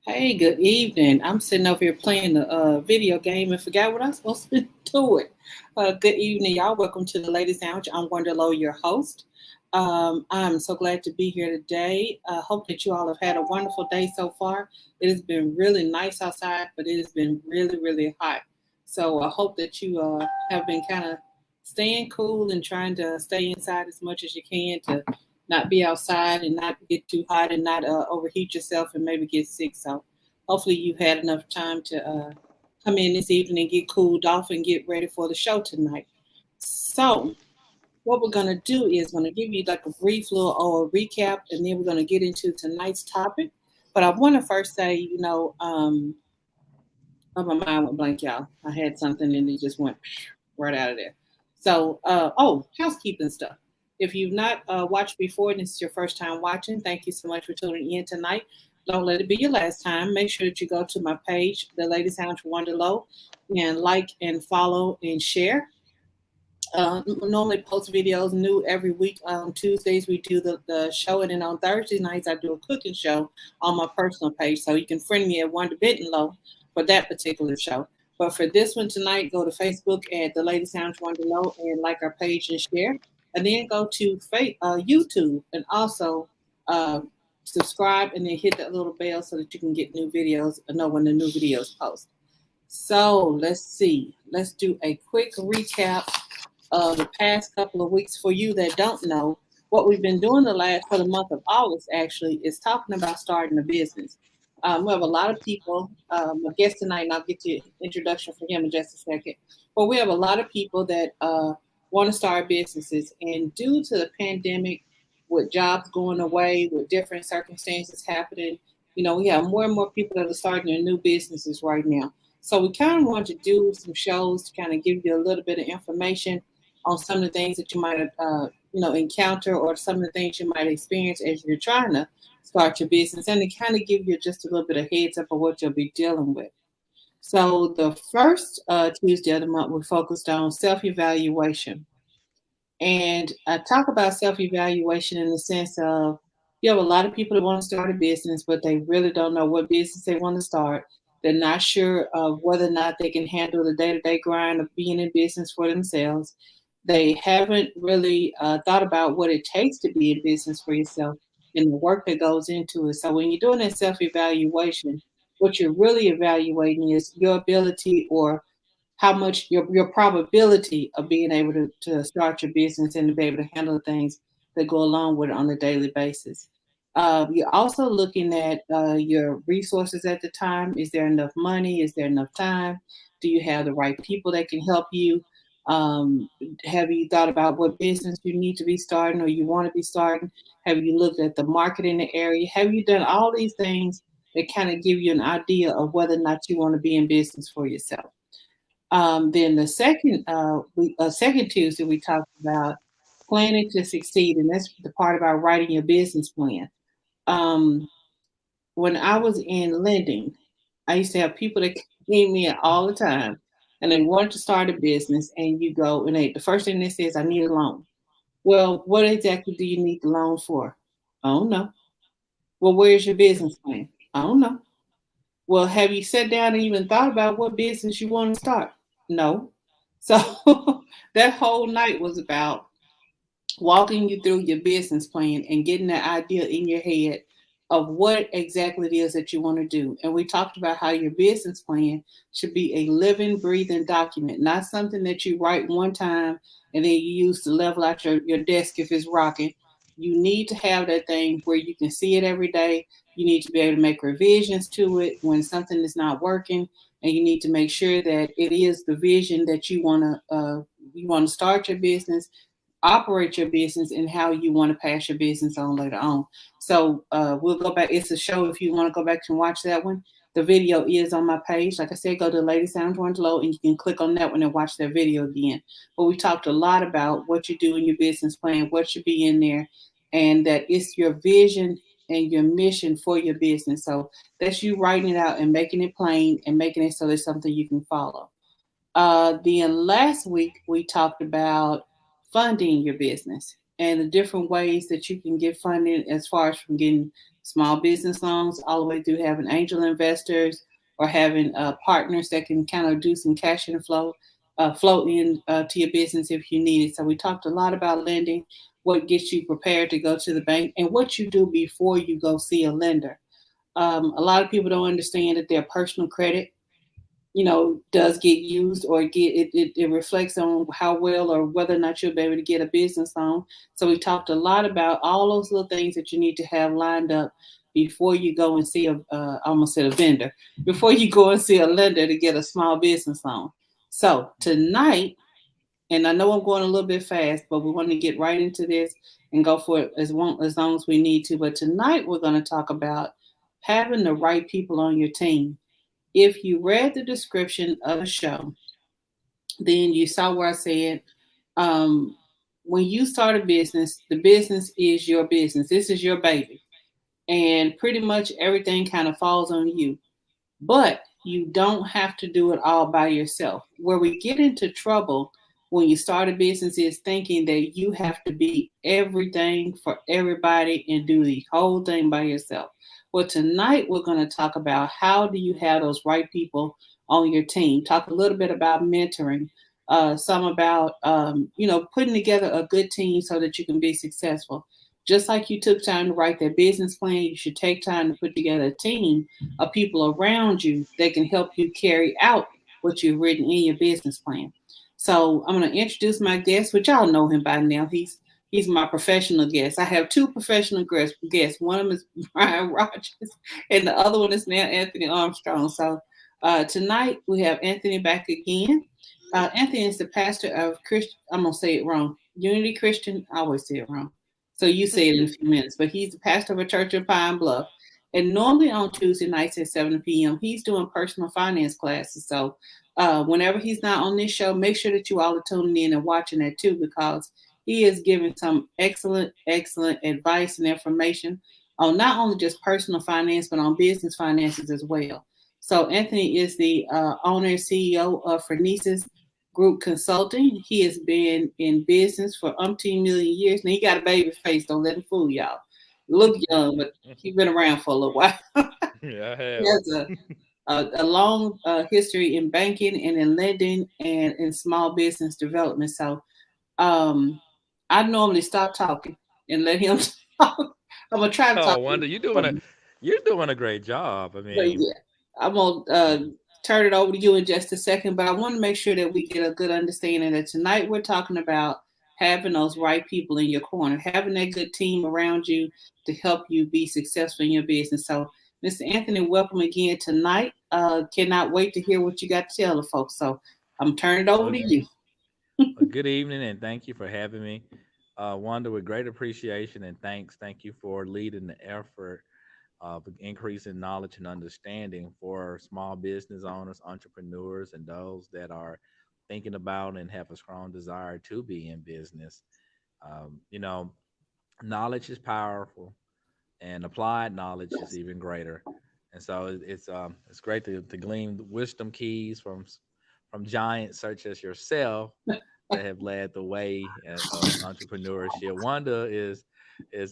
Hey, good evening. I'm sitting over here playing the video game and forgot what I'm supposed to do it. Good evening, y'all. Welcome to the Ladies Lounge. I'm Wonder Low, your host. I'm so glad to be here today. Hope that you all have had a wonderful day so far. It has been really nice outside, but it has been really, really hot. So I hope that you have been kind of staying cool and trying to stay inside as much as you can to not be outside and not get too hot and not overheat yourself and maybe get sick. So hopefully you've had enough time to come in this evening and get cooled off and get ready for the show tonight. So what we're gonna do is gonna give you like a brief little recap, and then we're gonna get into tonight's topic. But I want to first say, oh, my mind went blank, y'all. I had something and it just went right out of there. So, housekeeping stuff. If you've not watched before and this is your first time watching, thank you so much for tuning in tonight. Don't let it be your last time. Make sure that you go to my page, The Ladies Lounge Wonder Low, and like and follow and share. Normally post videos new every week. On Tuesdays we do the show, and then on Thursday nights I do a cooking show on my personal page. So you can friend me at Wonder Bitten Low for that particular show. But for this one tonight, go to Facebook at the Lady Sounds Wonder Low and like our page and share. And then go to YouTube and also uh, subscribe, and then hit that little bell so that you can get new videos and know when the new videos post. So let's see. Let's do a quick recap the past couple of weeks. For you that don't know, what we've been doing for the month of August actually is talking about starting a business. We have a lot of people. A guest tonight, and I'll get you introduction for him in just a second. But we have a lot of people that want to start businesses, and due to the pandemic, with jobs going away, with different circumstances happening, we have more and more people that are starting their new businesses right now. So we kind of want to do some shows to kind of give you a little bit of information on some of the things that you might encounter, or some of the things you might experience as you're trying to start your business, and to kind of give you just a little bit of heads up of what you'll be dealing with. So the first Tuesday of the month, we focused on self-evaluation. And I talk about self-evaluation in the sense of, you have a lot of people that want to start a business, but they really don't know what business they want to start. They're not sure of whether or not they can handle the day-to-day grind of being in business for themselves. They haven't really thought about what it takes to be in business for yourself and the work that goes into it. So when you're doing that self-evaluation, what you're really evaluating is your ability, or how much your probability of being able to start your business and to be able to handle things that go along with it on a daily basis. You're also looking at your resources at the time. Is there enough money? Is there enough time? Do you have the right people that can help you? Um, have you thought about what business you need to be starting or you want to be starting? Have you looked at the market in the area? Have you done all these things that kind of give you an idea of whether or not you want to be in business for yourself? Then the second Tuesday, we talked about planning to succeed, and that's the part about writing your business plan. Um, when I was in lending, I used to have people that came in all the time, and they wanted to start a business. And you go, and the first thing they say is, "I need a loan." Well, what exactly do you need the loan for? I don't know. Well, where's your business plan? I don't know. Well, have you sat down and even thought about what business you want to start? No. So that whole night was about walking you through your business plan and getting that idea in your head of what exactly it is that you want to do. And we talked about how your business plan should be a living, breathing document, not something that you write one time and then you use to level out your desk if it's rocking. You need to have that thing where you can see it every day. You need to be able to make revisions to it when something is not working, and you need to make sure that it is the vision that you want to start your business, operate your business, and how you want to pass your business on later on. So we'll go back. It's a show if you want to go back and watch that one. The video is on my page. Like I said, go to Lady Sounds One Low and you can click on that one and watch that video again. But we talked a lot about what you do in your business plan, what should be in there, and that it's your vision and your mission for your business. So that's you writing it out and making it plain and making it so it's something you can follow. Then last week we talked about funding your business and the different ways that you can get funding, as far as from getting small business loans, all the way through having angel investors or having partners that can kind of do some cash inflow, flow in to your business if you need it. So we talked a lot about lending, what gets you prepared to go to the bank, and what you do before you go see a lender. A lot of people don't understand that their personal credit, does get used, or it reflects on how well or whether or not you'll be able to get a business loan. So we talked a lot about all those little things that you need to have lined up before you go and see I almost said a vendor, before you go and see a lender to get a small business loan. So tonight, and I know I'm going a little bit fast, but we want to get right into this and go for it as long as we need to. But tonight we're going to talk about having the right people on your team. If you read the description of the show, then you saw where I said, um, when you start a business, the business is your business. This is your baby. And pretty much everything kind of falls on you. But you don't have to do it all by yourself. Where we get into trouble when you start a business is thinking that you have to be everything for everybody and do the whole thing by yourself. Well, tonight we're going to talk about how do you have those right people on your team. Talk a little bit about mentoring, some about putting together a good team so that you can be successful. Just like you took time to write that business plan, you should take time to put together a team of people around you that can help you carry out what you've written in your business plan. So I'm going to introduce my guest, which y'all know him by now. He's my professional guest. I have two professional guests. One of them is Brian Rogers, and the other one is now Anthony Armstrong. So tonight we have Anthony back again. Anthony is the pastor of Christian. I'm gonna say it wrong. Unity Christian. I always say it wrong. So you say it in a few minutes. But he's the pastor of a church in Pine Bluff. And normally on Tuesday nights at 7 p.m., he's doing personal finance classes. So whenever he's not on this show, make sure that you all are tuning in and watching that too, because he is giving some excellent, excellent advice and information on not only just personal finance, but on business finances as well. So Anthony is the owner and CEO of Fernices Group Consulting. He has been in business for umpteen million years. Now he got a baby face. Don't let him fool y'all. Look young, but he's been around for a little while. Yeah, I He have. has a long history in banking and in lending and in small business development. So I normally stop talking and let him talk. I'm gonna try to talk. Oh, Wanda, you're doing a great job. I But mean, yeah, I'm gonna turn it over to you in just a second. But I want to make sure that we get a good understanding that tonight we're talking about having those right people in your corner, having that good team around you to help you be successful in your business. So, Mr. Anthony, welcome again tonight. Cannot wait to hear what you got to tell the folks. So, I'm turning it over a, to you. a good evening and thank you for having me. Wanda, with great appreciation and thanks. Thank you for leading the effort of increasing knowledge and understanding for small business owners, entrepreneurs, and those that are thinking about and have a strong desire to be in business. You know, knowledge is powerful, and applied knowledge is even greater. And so it's great to glean wisdom keys from giants such as yourself that have led the way of entrepreneurship. Wanda is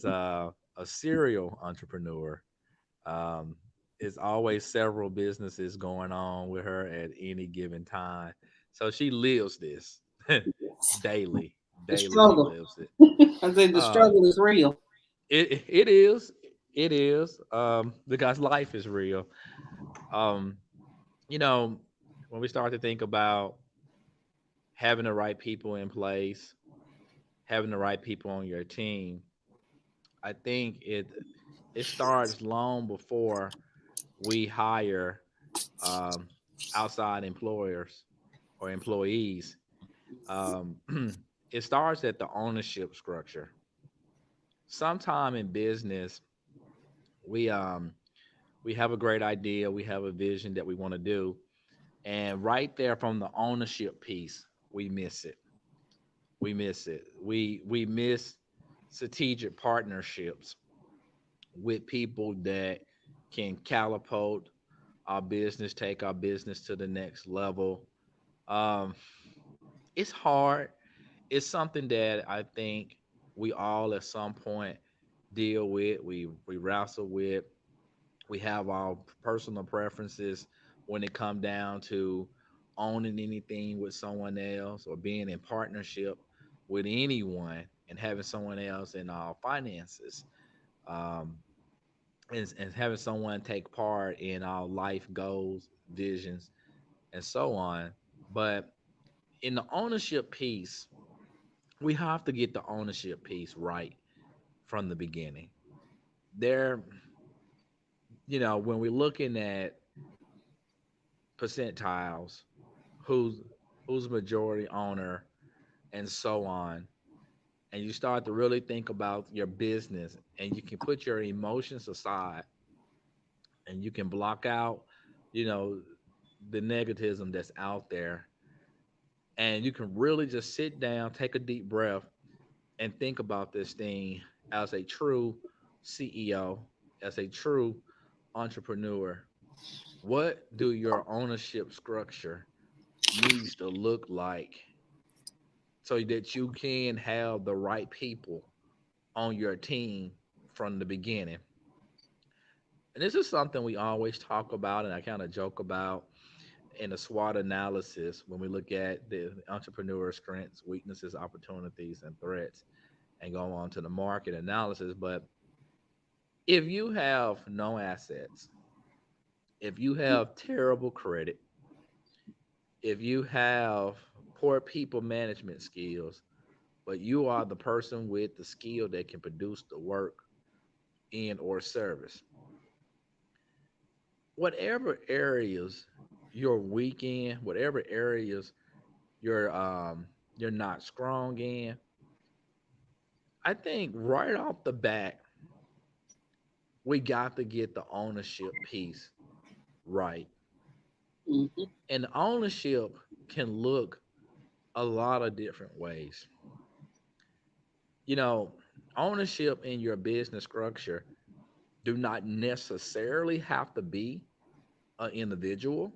a serial entrepreneur. Um, it's always several businesses going on with her at any given time. So she lives this daily. The Daily, she struggle. lives it. I said the Uh, struggle is real. it is, it is, because life is real. Um, you know, when we start to think about having the right people in place, having the right people on your team, I think it starts long before we hire um, outside employers or employees. Um, it starts at the ownership structure. Sometime in business, we um, we have a great idea, we have a vision that we want to do, and right there from the ownership piece, we miss it. We miss strategic partnerships with people that can catapult our business, take our business to the next level. Um, it's hard. It's something that I think we all at some point deal with, we wrestle with. We have our personal preferences when it come down to owning anything with someone else or being in partnership with anyone and having someone else in our finances. Um, and having someone take part in our life goals, visions, and so on. But in the ownership piece, we have to get the ownership piece right from the beginning. There, when we're looking at percentiles, who's who's majority owner, and so on, and you start to really think about your business, and you can put your emotions aside, and you can block out, you know, the negativism that's out there, and you can really just sit down, take a deep breath, and think about this thing as a true CEO, as a true entrepreneur. What do your ownership structure needs to look like so that you can have the right people on your team from the beginning? And this is something we always talk about, and I kind of joke about in a SWOT analysis when we look at the entrepreneur strengths, weaknesses, opportunities, and threats, and go on to the market analysis. But if you have no assets, if you have terrible credit, if you have poor people management skills, but you are the person with the skill that can produce the work in or service, whatever areas you're weak in, whatever areas you're not strong in, I think right off the bat we got to get the ownership piece right. Hmm. And ownership can look a lot of different ways. You know, ownership in your business structure do not necessarily have to be an individual.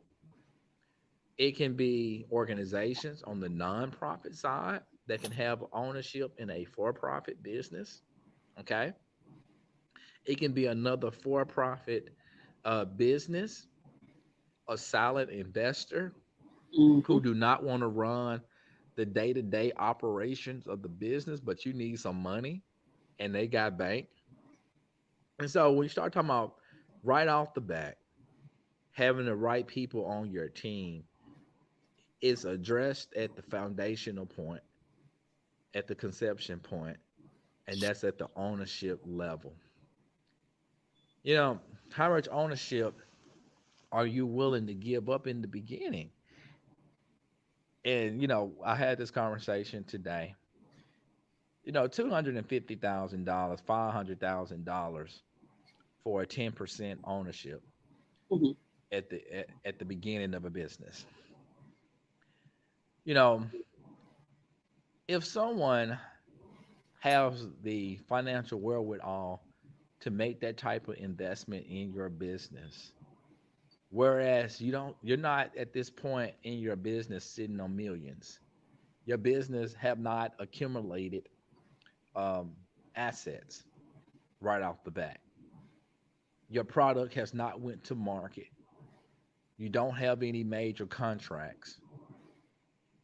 It can be organizations on the nonprofit side that can have ownership in a for-profit business. Okay. It can be another for-profit business, a silent investor Hmm. who do not want to run the day-to-day operations of the business, but you need some money and they got bank. And so when you start talking about right off the bat, having the right people on your team is addressed at the foundational point, at the conception point, and that's at the ownership level. You know, how much ownership are you willing to give up in the beginning? And I had this conversation today. $250,000, $500,000 for a 10% ownership Hmm. at the beginning of a business. You know, if someone has the financial wherewithal to make that type of investment in your business, whereas you're not at this point in your business sitting on millions. Your business have not accumulated um, assets right off the bat. Your product has not went to market. You don't have any major contracts.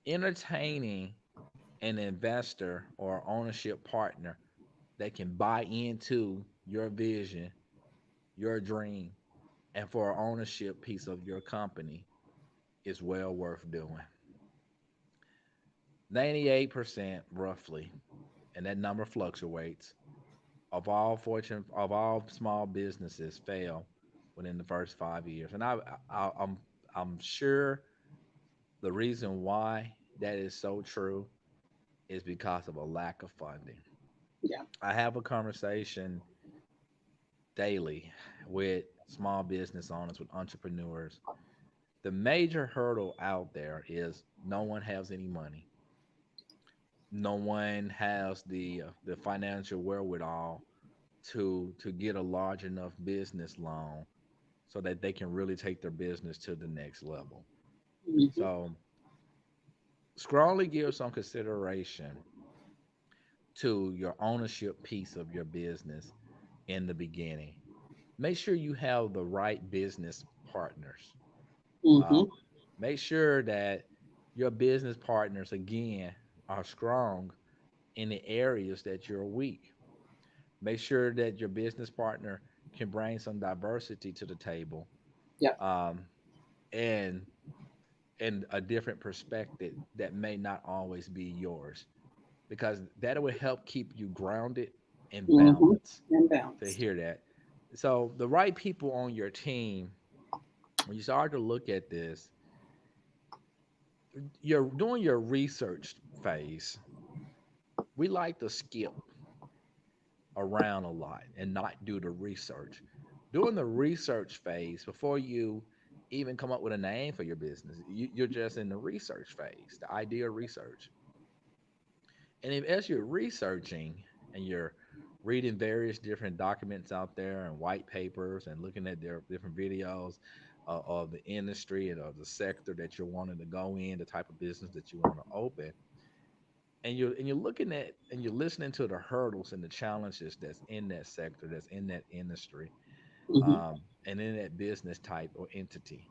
Entertaining an investor or ownership partner that can buy into your vision, your dream, and for an ownership piece of your company is well worth doing. 98% roughly, and that number fluctuates, of all small businesses fail within the first 5 years. And I'm sure the reason why that is so true is because of a lack of funding. Yeah. I have a conversation daily with small business owners, with entrepreneurs. The major hurdle out there is no one has any money. No one has the financial wherewithal to get a large enough business loan so that they can really take their business to the next level. Hmm. So strongly give some consideration to your ownership piece of your business in the beginning. Make sure you have the right business partners. Mm-hmm. Um, Make sure that your business partners, again, are strong in the areas that you're weak. Make sure that your business partner can bring some diversity to the table, Yep. um, and and a different perspective that may not always be yours, because that will help keep you grounded and Mm-hmm. balanced. And To balanced. hear that, so the right people on your team, when you start to look at this, you're doing your research phase. We like to skip around a lot and not do the research. During the research phase, before you even come up with a name for your business, you're just in the research phase, the idea research. And if, as you're researching and you're reading various different documents out there and white papers and looking at their different videos of the industry and of the sector that you're wanting to go in, the type of business that you want to open, and you're looking at and you're listening to the hurdles and the challenges that's in that sector, that's in that industry, Mm-hmm. and in that business type or entity,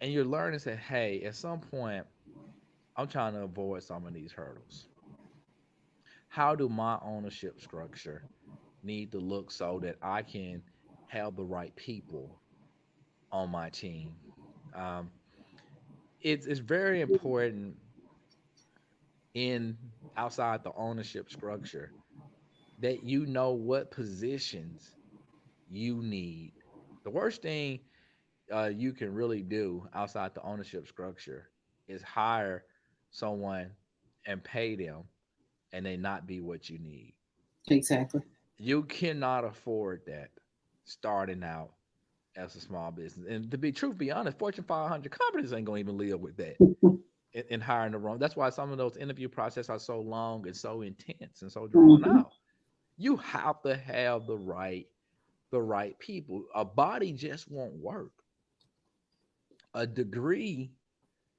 and you're learning that, hey, at some point I'm trying to avoid some of these hurdles. How do my ownership structure need to look so that I can have the right people on my team? um, it's very important in outside the ownership structure that you know what positions you need. The worst thing you can really do outside the ownership structure is hire someone and pay them and they not be what you need. Exactly. You cannot afford that starting out as a small business. And to be truth be honest, Fortune 500 companies ain't gonna even live with that in hiring the wrong. That's why some of those interview processes are so long and so intense and so drawn Mm-hmm. out. You have to have the right people. A body just won't work. A degree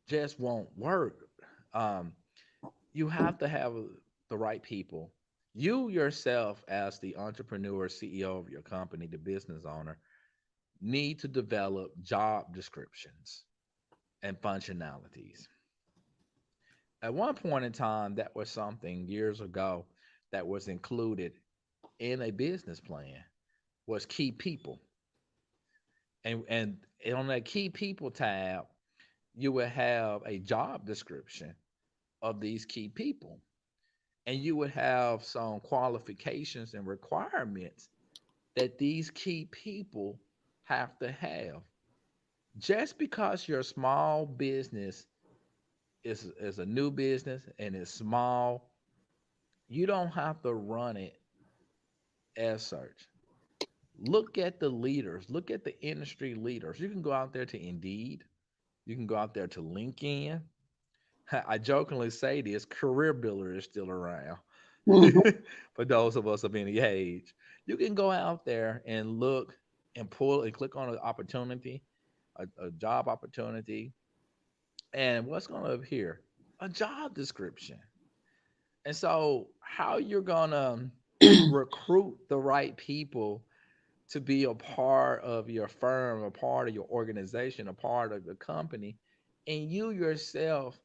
just won't work. Um, you have to have the right people. You yourself, as the entrepreneur, CEO of your company, the business owner, need to develop job descriptions and functionalities. At one point in time, that was something years ago that was included in a business plan was key people. And on that key people tab, you would have a job description of these key people. And you would have some qualifications and requirements that these key people have to have. Just because your small business is a new business and it's small, you don't have to run it as such. Look at the leaders, look at the industry leaders. You can go out there to Indeed, you can go out there to LinkedIn. I jokingly say this, Career Builder is still around. Mm-hmm. For those of us of any age, you can go out there and look and pull and click on an opportunity, a job opportunity, and what's going to appear? A job description. And so, how you're going to recruit the right people to be a part of your firm, a part of your organization, a part of the company, and you yourself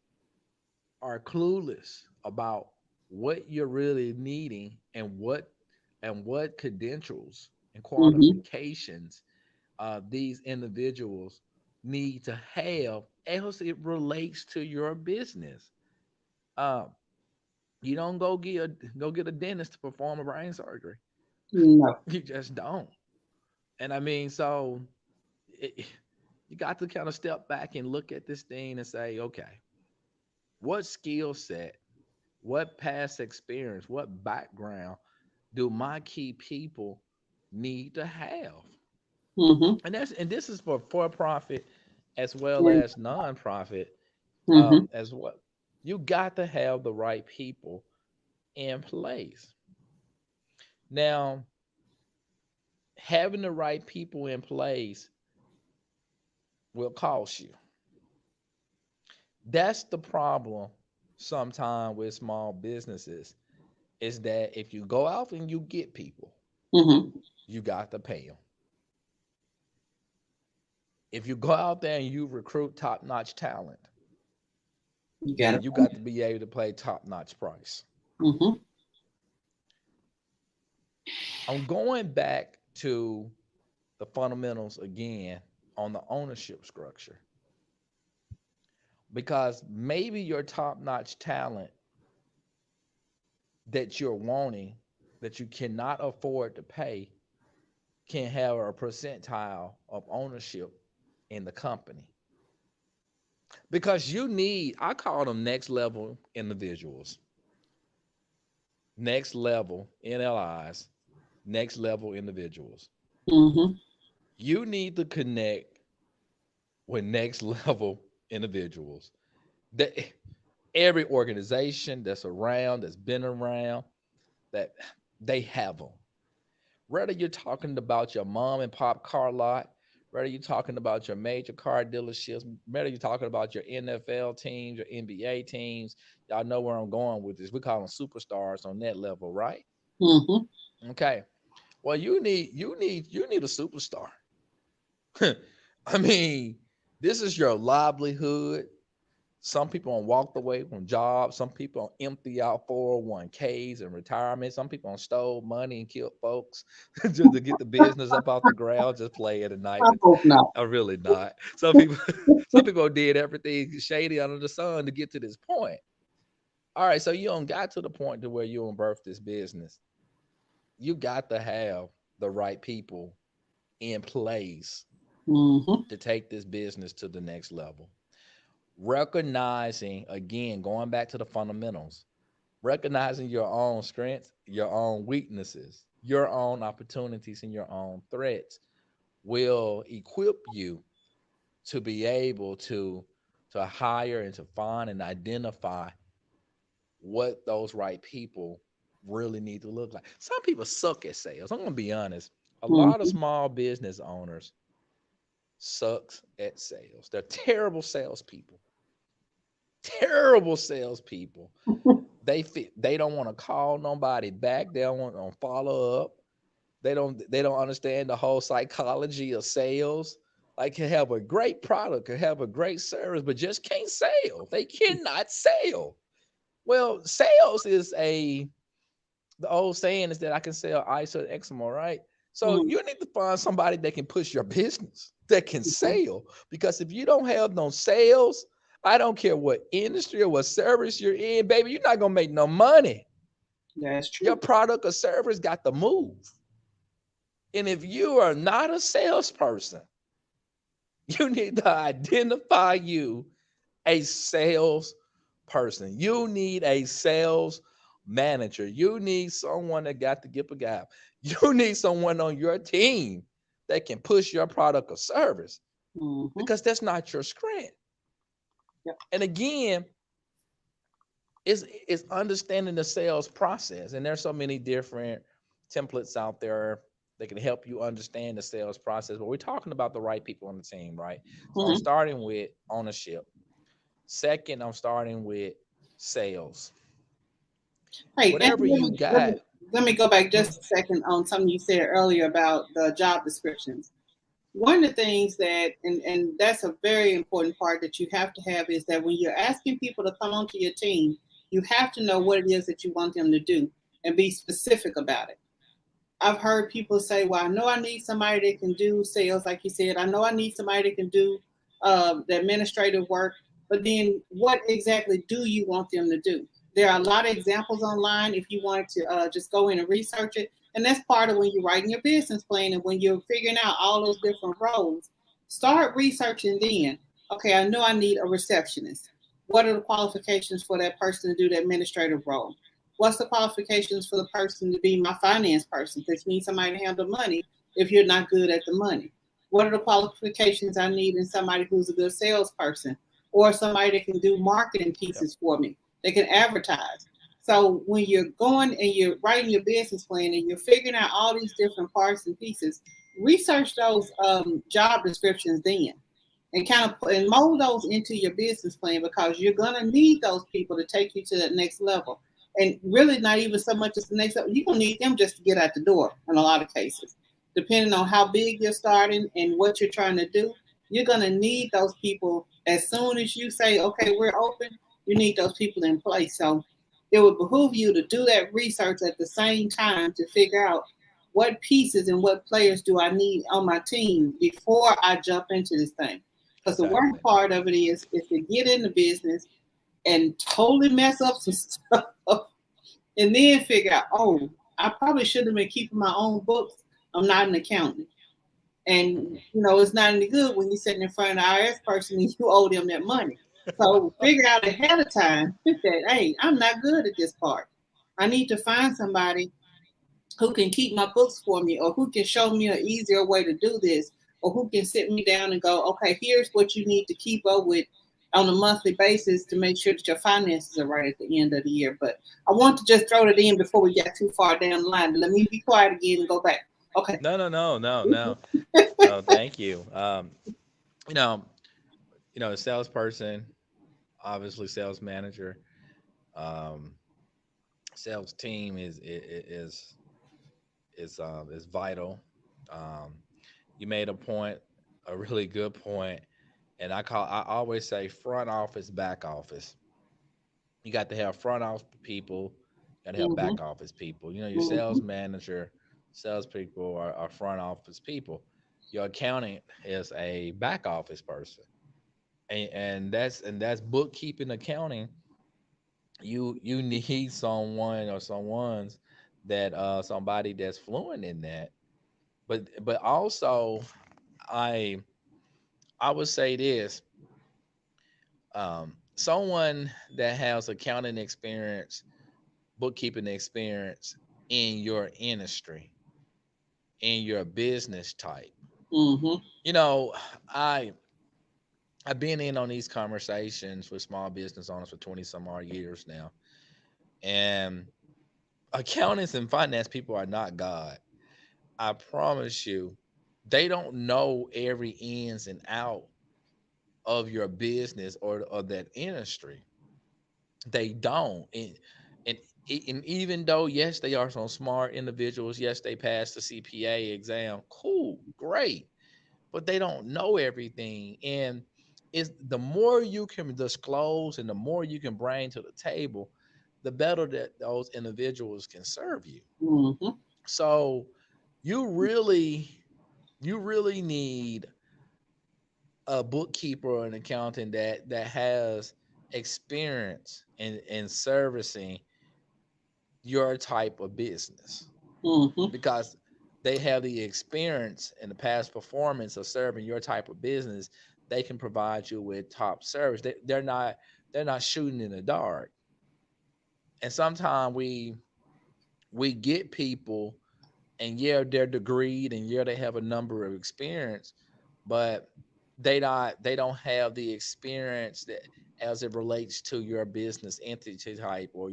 are clueless about what you're really needing and what credentials and Mm-hmm. qualifications these individuals need to have, else it relates to your business. Um, you don't go get a dentist to perform a brain surgery. No. You just don't. And I mean, so it, you got to kind of step back and look at this thing and say, okay, what skill set, what past experience, what background do my key people need to have? Mm-hmm. And this is for profit as well And, as nonprofit mm-hmm. as well. You got to have the right people in place. Now, having the right people in place will cost you. That's the problem sometimes with small businesses is that if you go out and you get people, Mm-hmm. You got to pay them. If you go out there and you recruit top-notch talent, You got then it. you got to be able to pay top-notch price. Mm-hmm. I'm going back to the fundamentals again on the ownership structure, because maybe your top-notch talent that you're wanting, that you cannot afford to pay, can have a percentile of ownership in the company. Because you need, I call them next level individuals, next level NLIs, next level individuals. Mm-hmm. You need to connect with next level individuals. That every organization that's around, that's been around, that they have them. Whether you're talking about your mom and pop car lot, whether you're talking about your major car dealerships, whether you're talking about your NFL teams, your NBA teams, y'all know where I'm going with this. We call them superstars on that level, right? Mm-hmm. Okay. Well, you need a superstar. I mean, this is your livelihood. Some people on walked away from jobs. Some people on empty out 401ks and retirement. Some people on stole money and killed folks just to get the business up off the ground. Just play it at night, I but hope not. I really not. Some people, some people did everything shady under the sun to get to this point. All right, so you don't got to the point to where you don't birth this business. You got to have the right people in place Mm-hmm. to take this business to the next level. Recognizing, again, going back to the fundamentals, recognizing your own strengths, your own weaknesses, your own opportunities, and your own threats will equip you to be able to hire and to find and identify what those right people really need to look like. Some people suck at sales. I'm gonna be honest. A lot of Mm-hmm. small business owners sucks at sales. They're terrible salespeople. Terrible salespeople. They don't want to call nobody back. They don't want to follow up. They don't understand the whole psychology of sales. Like, can have a great product, can have a great service, but just can't sell. They cannot sell. Well, sales is the old saying is that I can sell ice or eczema, right? So Mm-hmm. you need to find somebody that can push your business, that can sell. Because if you don't have no sales, I don't care what industry or what service you're in, baby, you're not gonna make no money. That's Your true. product or service got to move. And if you are not a salesperson, you need to identify you a sales person. You need a sales manager. You need someone that got the gift of gab. You need someone on your team that can push your product or service, Mm-hmm. because that's not your strength. Yep. And again, it's understanding the sales process. And there's so many different templates out there that can help you understand the sales process. But we're talking about the right people on the team, right? So I'm Mm-hmm. starting with ownership. Second, I'm starting with sales. Right. And Whatever you got. let me go back Mhm. just a second on something you said earlier about the job descriptions. One of the things that, and that's a very important part that you have to have, is that when you're asking people to come onto your team, you have to know what it is that you want them to do and be specific about it. I've heard people say, well, I know I need somebody that can do sales, like you said. I know I need somebody that can do the administrative work. But then what exactly do you want them to do? There are a lot of examples online if you want to just go in and research it. And that's part of when you're writing your business plan and when you're figuring out all those different roles. Start researching then. Okay, I know I need a receptionist. What are the qualifications for that person to do the administrative role? What's the qualifications for the person to be my finance person? Because you need somebody to handle money if you're not good at the money. What are the qualifications I need in somebody who's a good salesperson or somebody that can do marketing Yep. pieces for me? They can advertise. So when you're going and you're writing your business plan and you're figuring out all these different parts and pieces, research those job descriptions then and kind of put and mold those into your business plan because you're going to need those people to take you to that next level. And really not even so much as the next level. You're gonna need them just to get out the door in a lot of cases. Depending on how big you're starting and what you're trying to do, you're gonna need those people as soon as you say, okay, we're open, you need those people in place. So it would behoove you to do that research at the same time to figure out what pieces and what players do I need on my team before I jump into this thing. Because the worst Exactly. part of it is to get in the business and totally mess up some stuff and then figure out, oh, I probably should have been keeping my own books. I'm not an accountant. And, it's not any good when you're sitting in front of the IRS person and you owe them that money. So figure out ahead of time that, hey, I'm not good at this part. I need to find somebody who can keep my books for me or who can show me an easier way to do this or who can sit me down and go, okay, here's what you need to keep up with on a monthly basis to make sure that your finances are right at the end of the year. But I want to just throw it in before we get too far down the line. Let me be quiet again and go back. Okay. No, no, no, no, no, no. Thank you. You know, a salesperson, obviously sales manager, um, sales team is vital. Um, you made a point, a really good point, and I always say front office, back office. You got to have front office people, got to have Mm-hmm. back office people. Your Mm-hmm. sales manager, sales people are front office people. Your accountant is a back office person, and that's bookkeeping, accounting. You need someone or someone's that somebody that's fluent in that. But also, I I would say this: someone that has accounting experience, bookkeeping experience in your industry, in your business type. Mm-hmm. You know, I I've been in on these conversations with small business owners for 20 some odd years now. And accountants and finance people are not God. I promise you, they don't know every ins and out of your business or that industry. They don't. And even though, yes, they are some smart individuals, yes, they passed the CPA exam, cool, great, but they don't know everything. And it's the more you can disclose and the more you can bring to the table, the better that those individuals can serve you. Mm-hmm. So you really, you really need a bookkeeper or an accountant that has experience in servicing your type of business, Mm-hmm. because they have the experience and the past performance of serving your type of business. They can provide you with top service. They're not shooting in the dark. And sometimes we get people, and yeah, they're degreed, and yeah, they have a number of experience, but they don't have the experience that as it relates to your business entity type or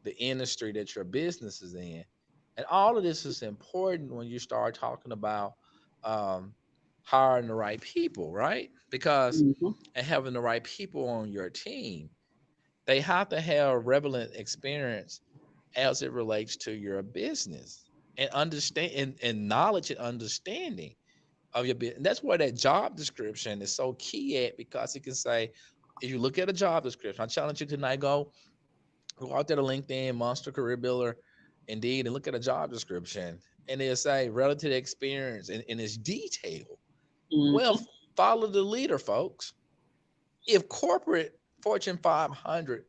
the industry that your business is in. And all of this is important when you start talking about um, hiring the right people, right? Because Mm-hmm. and having the right people on your team, they have to have relevant experience as it relates to your business and understand and knowledge and understanding of your business. And that's where that job description is so key at, because it can say, if you look at a job description, I challenge you tonight, go out there to LinkedIn, Monster Career Builder, Indeed, and look at a job description. And it'll say relative experience and it's detailed. Well, Mm-hmm. follow the leader, folks. If corporate Fortune 500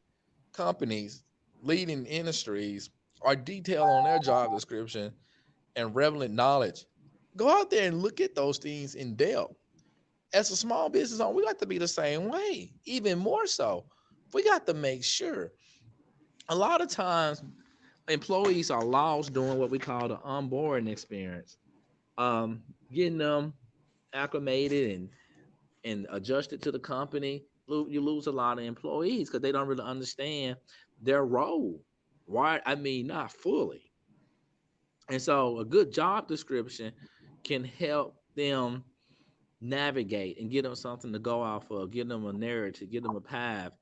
companies, leading industries are detailed on their job description and relevant knowledge, go out there and look at those things in depth. As a small business owner, we got to be the same way, even more so. We got to make sure. A lot of times, employees are lost doing what we call the onboarding experience, getting them acclimated and adjusted to the company. You lose a lot of employees because they don't really understand their role. Why? I mean, not fully. And so, a good job description can help them navigate and give them something to go off of, give them a narrative, give them a path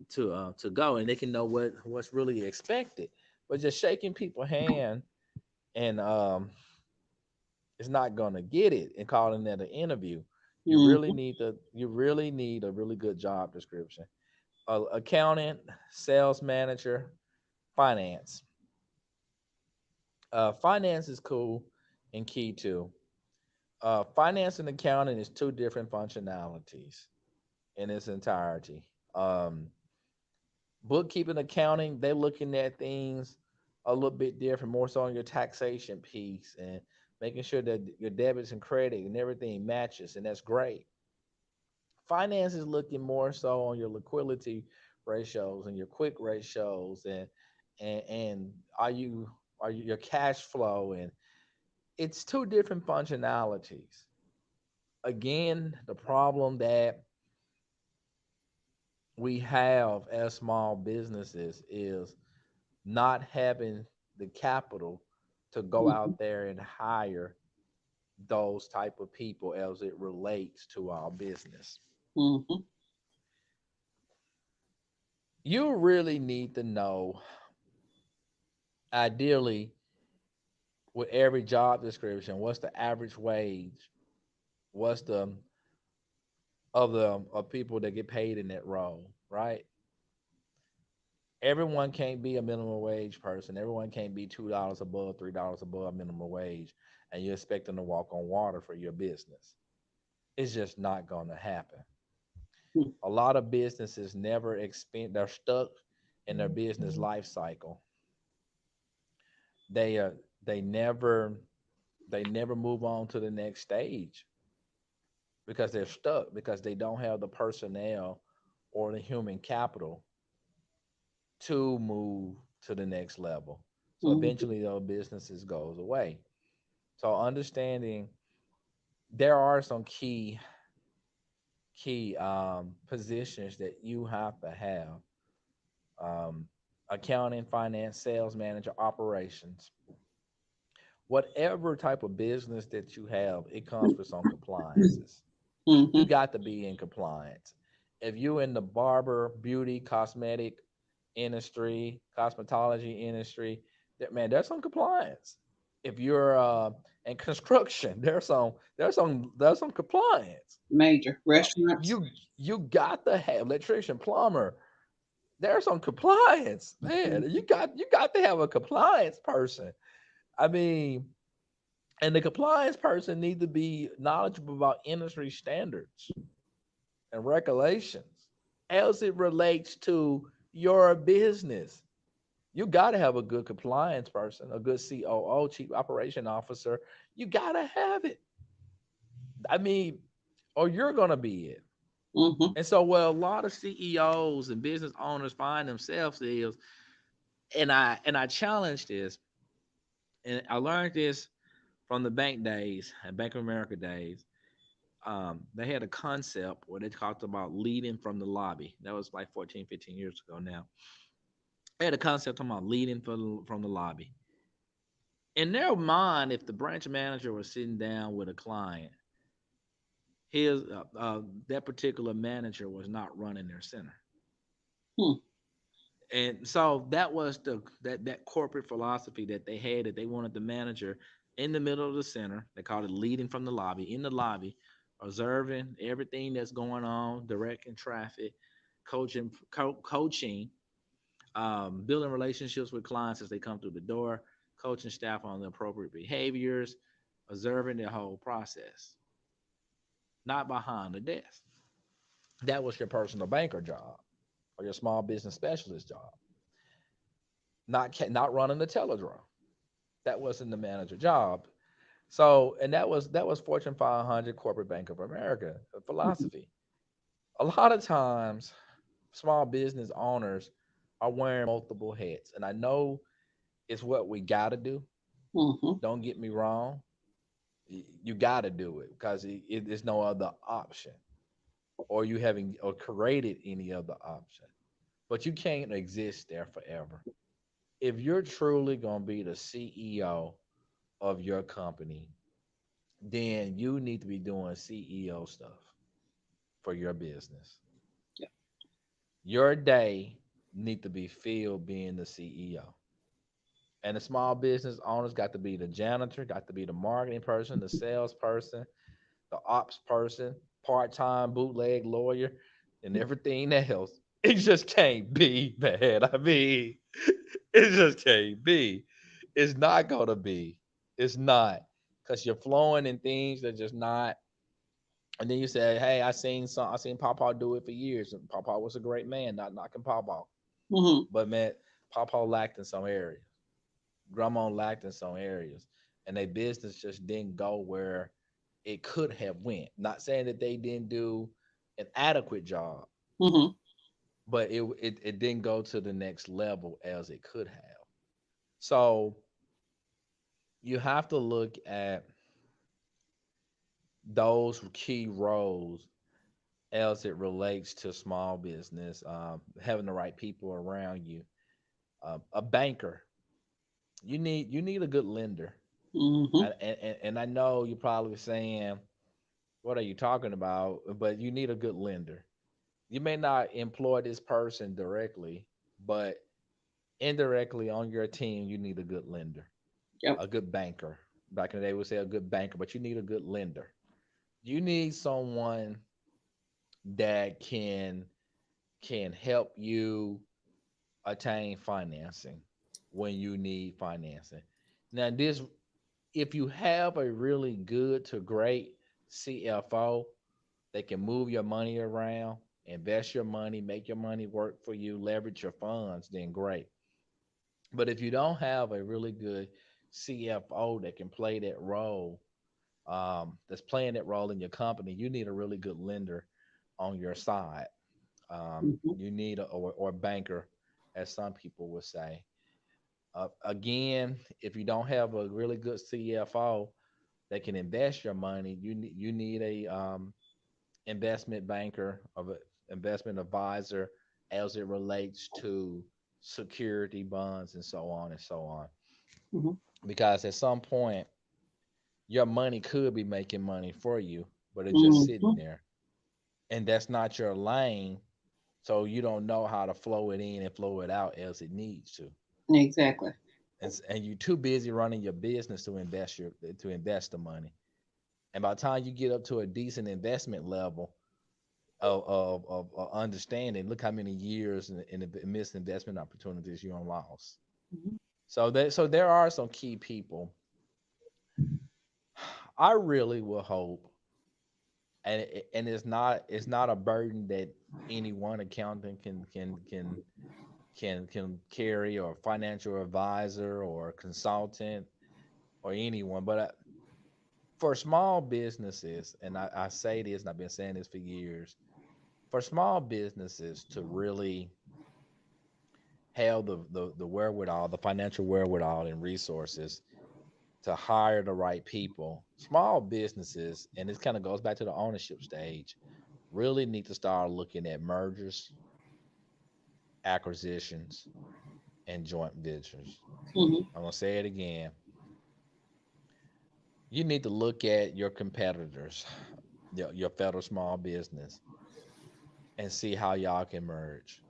to go, and they can know what's really expected. But just shaking people's hand and is not gonna get it, and calling that an interview. Mm-hmm. You really need a really good job description. Accountant, sales manager, finance. Finance is cool and key too. Finance and accounting is two different functionalities in its entirety. Um, Bookkeeping, accounting, they're looking at things a little bit different, more so on your taxation piece and making sure that your debits and credit and everything matches, and that's great. Finance is looking more so on your liquidity ratios and your quick ratios, and are you your cash flow, and it's two different functionalities. Again, the problem that we have as small businesses is not having the capital to go Mm-hmm. out there and hire those type of people as it relates to our business. Mm-hmm. You really need to know, ideally, with every job description, what's the average wage, what's the of people that get paid in that role, right? Everyone can't be a minimum wage person. Everyone can't be $2 above, $3 above minimum wage, and you expect them to walk on water for your business. It's just not going to happen. A lot of businesses never expand. They're stuck in their business life cycle. They uh, they never they never move on to the next stage because they're stuck, because they don't have the personnel or the human capital to move to the next level. So Mm-hmm. eventually those businesses goes away. So understanding there are some key positions that you have to have: um, accounting, finance, sales manager, operations. Whatever type of business that you have, it comes with some compliances. You Mm-hmm. got to be in compliance. If you're in the barber, beauty, cosmetic industry, cosmetology industry, man, there's some compliance. If you're in construction, there's some compliance. Major Uh, restaurants. you got to have electrician, plumber. There's some compliance, man. Mm-hmm. You got to have a compliance person. I mean, and the compliance person need to be knowledgeable about industry standards and regulations as it relates to your business. You got to have a good compliance person, a good COO, chief operation officer. You got to have it. I mean, or you're going to be it. Mm-hmm. And so, well, a lot of CEOs and business owners find themselves is, and I challenge this, and I learned this from the bank days and Bank of America days. They had a concept where they talked about leading from the lobby. That was like 14, 15 years ago now. They had a concept talking about leading from the lobby. In their mind, if the branch manager was sitting down with a client, his that particular manager was not running their center. Hmm. And so that was that corporate philosophy that they had, that they wanted the manager in the middle of the center. They called it leading from the lobby, in the lobby, observing everything that's going on, directing traffic, coaching, building relationships with clients as they come through the door, coaching staff on the appropriate behaviors, observing the whole process, not behind the desk. That was your personal banker job or your small business specialist job, not running the teller draw. That wasn't the manager job. So, and that was Fortune 500 corporate Bank of America philosophy. A lot of times, small business owners are wearing multiple hats, and I know it's what we got to do. Mm-hmm. Don't get me wrong, you got to do it because there's no other option, or you haven't or created any other option. But you can't exist there forever. If you're truly gonna be the CEO of your company, then you need to be doing CEO stuff for your business. Yeah. Your day need to be filled being the CEO. And the small business owners got to be the janitor, got to be the marketing person, the salesperson, the ops person, part-time bootleg lawyer, and everything else. It just can't be bad. I mean, it just can't be. It's not gonna be. It's not. Because you're flowing in things that just not. And then you say, hey, I seen Papa do it for years. And Papa was a great man, not knocking Papa. Mm-hmm. But man, Papa lacked in some areas. Grandma lacked in some areas. And their business just didn't go where it could have went. Not saying that they didn't do an adequate job, Mm-hmm. but it didn't go to the next level as it could have. So you have to look at those key roles as it relates to small business, having the right people around you. A banker, you need a good lender, Mm-hmm. and I know you're probably saying, "What are you talking about?" But you need a good lender. You may not employ this person directly, but indirectly on your team, you need a good lender, Yep. a good banker. Back in the day, we would say a good banker, but you need a good lender. You need someone that can help you attain financing when you need financing. Now, this if you have a really good to great CFO that can move your money around, invest your money, make your money work for you, leverage your funds, then great. But if you don't have a really good CFO that can play that role, that's playing that role in your company, you need a really good lender on your side. Mm-hmm. You need or banker, as some people would say. Again, if you don't have a really good CFO that can invest your money, you need a investment banker of an investment advisor as it relates to security bonds and so on and so on. Mm-hmm. Because at some point, your money could be making money for you, but it's just sitting Mm-hmm. there, and that's not your lane. So you don't know how to flow it in and flow it out as it needs to. Exactly. And you're too busy running your business to invest the money. And by the time you get up to a decent investment level of understanding, look how many years in missed investment opportunities you on lost. Mm-hmm. So there are some key people. I really will hope, and it's not a burden that any one accountant can carry, or financial advisor or consultant or anyone, but for small businesses, and I say this, and I've been saying this for years, for small businesses to really have the wherewithal, the financial wherewithal and resources to hire the right people, small businesses, and this kind of goes back to the ownership stage, really need to start looking at mergers, acquisitions, and joint ventures. Mm-hmm. I'm gonna say it again. You need to look at your competitors, your federal small business, and see how y'all can merge.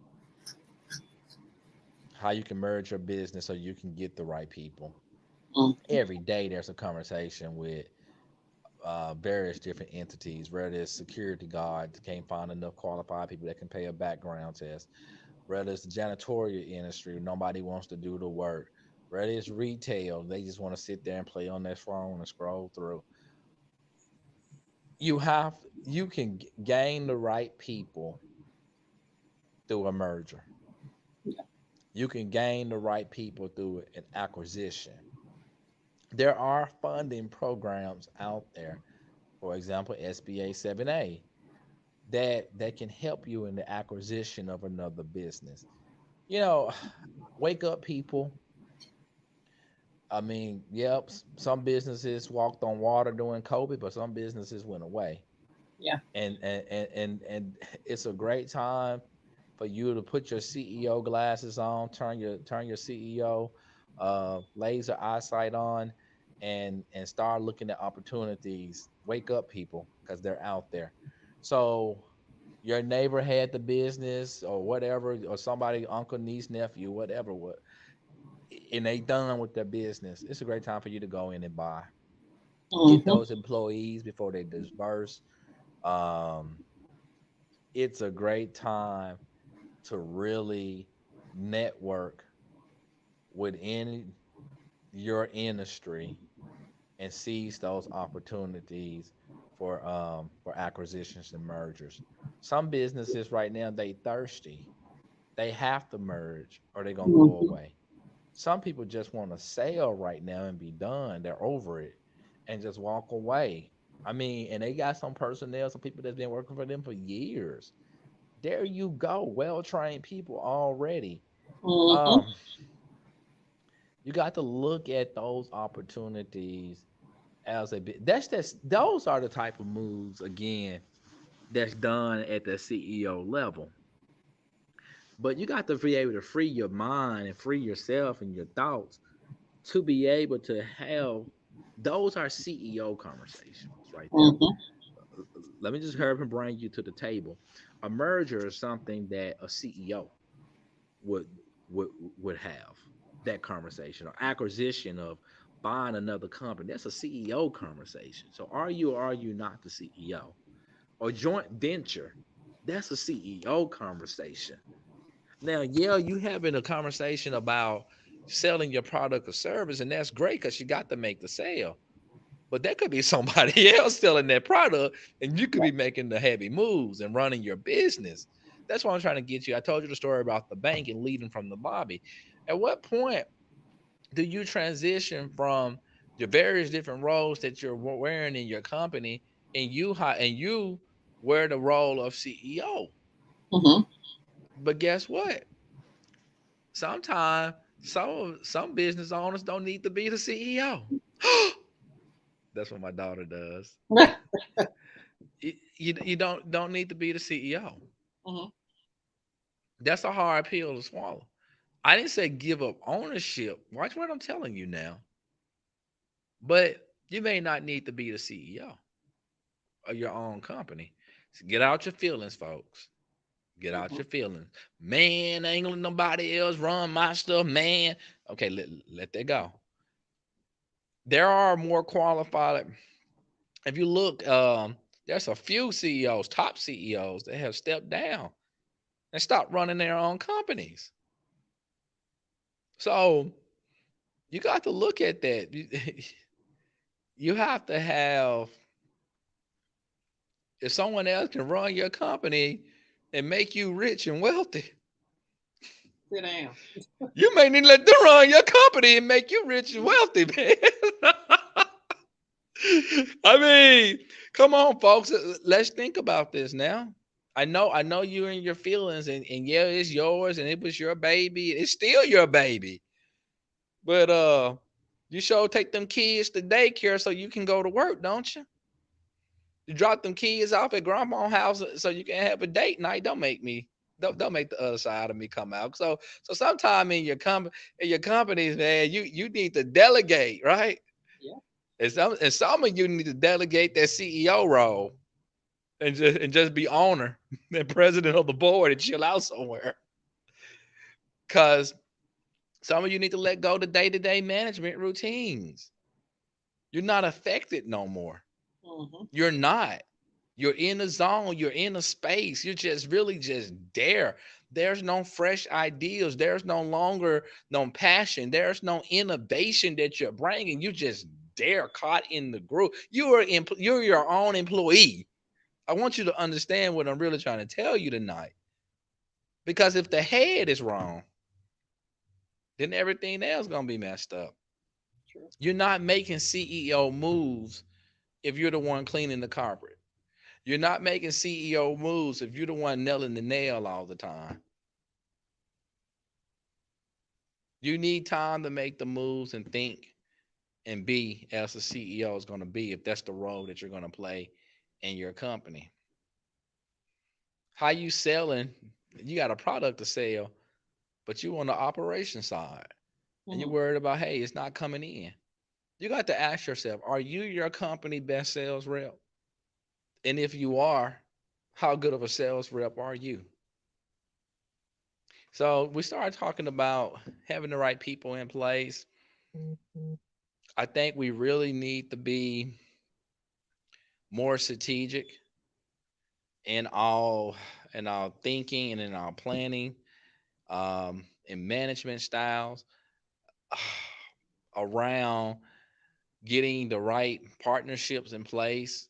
How you can merge your business so you can get the right people. Mm-hmm. Every day there's a conversation with various different entities, whether it's security guards, can't find enough qualified people that can pay a background test, whether it's the janitorial industry, nobody wants to do the work, whether it's retail, they just want to sit there and play on their phone and scroll through. You can gain the right people through a merger. You can gain the right people through an acquisition. There are funding programs out there, for example, SBA 7A, that can help you in the acquisition of another business. You know, wake up, people. I mean, yep, some businesses walked on water during COVID, but some businesses went away. Yeah. And it's a great time for you to put your CEO glasses on, turn your CEO laser eyesight on, and start looking at opportunities. Wake up, people, because they're out there. So Your neighbor had the business or whatever, or somebody, uncle, niece, nephew, whatever, what, and they done with their business. It's a great time for you to go in and buy. Get Mm-hmm. those employees before they disperse. Um, it's a great time to really network within your industry and seize those opportunities for acquisitions and mergers. Some businesses right now they thirsty. They have to merge or they're gonna go Mm-hmm. away. Some people just want to sell right now and be done. They're over it and just walk away. I mean, and they got some personnel, some people that's been working for them for years. There you go, well trained people already. Mm-hmm. Um, you got to look at those opportunities as a bit. That's those are the type of moves again that's done at the CEO level. But you got to be able to free your mind and free yourself and your thoughts to be able to have those are CEO conversations right there. Mm-hmm. Let me just hurry up and bring you to the table. A merger is something that a CEO would would would have that conversation or acquisition of buying another company. That's a CEO conversation. So are you or are you not the CEO? Or joint venture, that's a CEO conversation. Now, yeah, you having a conversation about selling your product or service, and that's great because you got to make the sale. But that could be somebody else selling that product, and you could be making the heavy moves and running your business. That's what I'm trying to get you. I told you the story about the bank and leading from the lobby. At what point do you transition from the various different roles that you're wearing in your company, and you wear the role of CEO? Mm-hmm. But guess what? Sometimes some business owners don't need to be the CEO. That's what my daughter does. You don't need to be the CEO. Mm-hmm. That's a hard pill to swallow. I didn't say give up ownership. Watch what I'm telling you now. But you may not need to be the CEO of your own company. So get out your feelings, folks. Get out Mm-hmm. your feelings. Man, ain't gonna nobody else run my stuff, man. Okay, let that go. There are more qualified. If you look, there's a few CEOs, top CEOs, that have stepped down and stopped running their own companies. So you got to look at that. You have to have, if someone else can run your company and make you rich and wealthy, Sit down. you may need to let them run your company and make you rich and wealthy, man. I mean, come on, folks. Let's think about this now. I know you and your feelings, and yeah, it's yours, and it was your baby. It's still your baby. But you sure take them kids to daycare so you can go to work, don't you? You drop them kids off at grandma's house so you can have a date night. Don't make the other side of me come out. So sometime in your companies, man, you need to delegate, right? Yeah. And some of you need to delegate that CEO role and just be owner and president of the board and chill out somewhere. Cause some of you need to let go the day-to-day management routines. You're not affected no more. Mm-hmm. You're not. You're in a zone, you're in a space. You're just really just there. There's no fresh ideas. There's no longer no passion. There's no innovation that you're bringing. You just there caught in the groove. You're your own employee. I want you to understand what I'm really trying to tell you tonight. Because if the head is wrong, then everything else is gonna be messed up. True. You're not making CEO moves if you're the one cleaning the carpet. You're not making CEO moves if you're the one nailing the nail all the time. You need time to make the moves and think and be as a CEO is going to be if that's the role that you're going to play in your company. How you selling? You got a product to sell, but you on the operation side and you're Mm-hmm. worried about, hey, it's not coming in. You got to ask yourself, are you your company best sales rep? And if you are, How good of a sales rep are you? So we started talking about having the right people in place. I think we really need to be more strategic in all in our thinking and in our planning, and management styles around getting the right partnerships in place.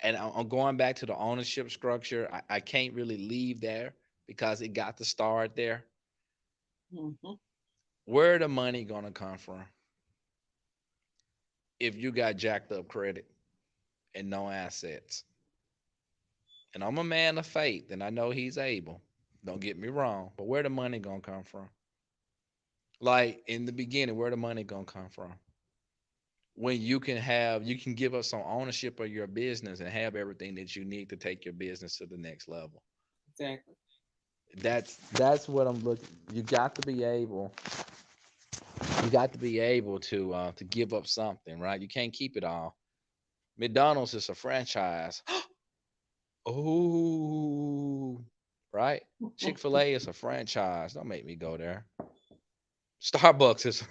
And I'm going back to the ownership structure. I can't really leave there because it got to start there. Mm-hmm. Where the money gonna come from if you got jacked up credit and no assets? And I'm a man of faith, and I know he's able. Don't get me wrong, but where the money gonna come from? Like in the beginning, where the money gonna come from? When you can give up some ownership of your business and have everything that you need to take your business to the next level. Exactly. That's what I'm looking. You got to be able to give up something, right? You can't keep it all. McDonald's is a franchise. Oh, right. Chick-fil-A is a franchise. Don't make me go there. Starbucks is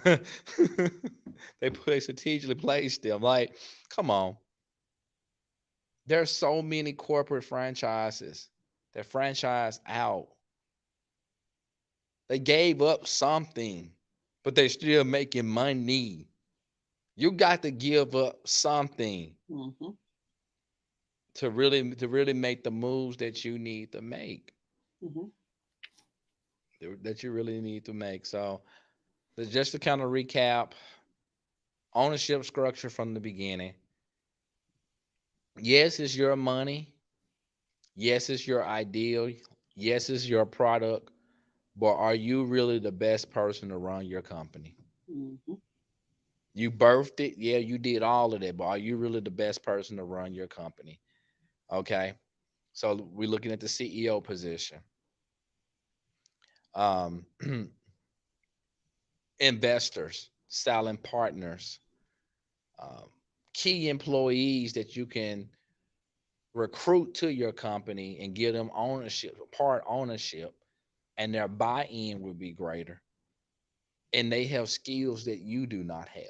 they strategically placed them. Like, come on. There's so many corporate franchises that franchise out. They gave up something, but they're still making money. You got to give up something Mm-hmm. to really make the moves that you need to make. Mm-hmm. That you really need to make. So just to kind of recap, ownership structure from the beginning. Yes, it's your money. Yes, it's your ideal. Yes, it's your product. But are you really the best person to run your company? Mm-hmm. You birthed it. Yeah, you did all of that. But are you really the best person to run your company? Okay. So we're looking at the CEO position. Um, investors, silent partners, um, key employees that you can recruit to your company and give them ownership, part ownership, and their buy-in will be greater. And they have skills that you do not have.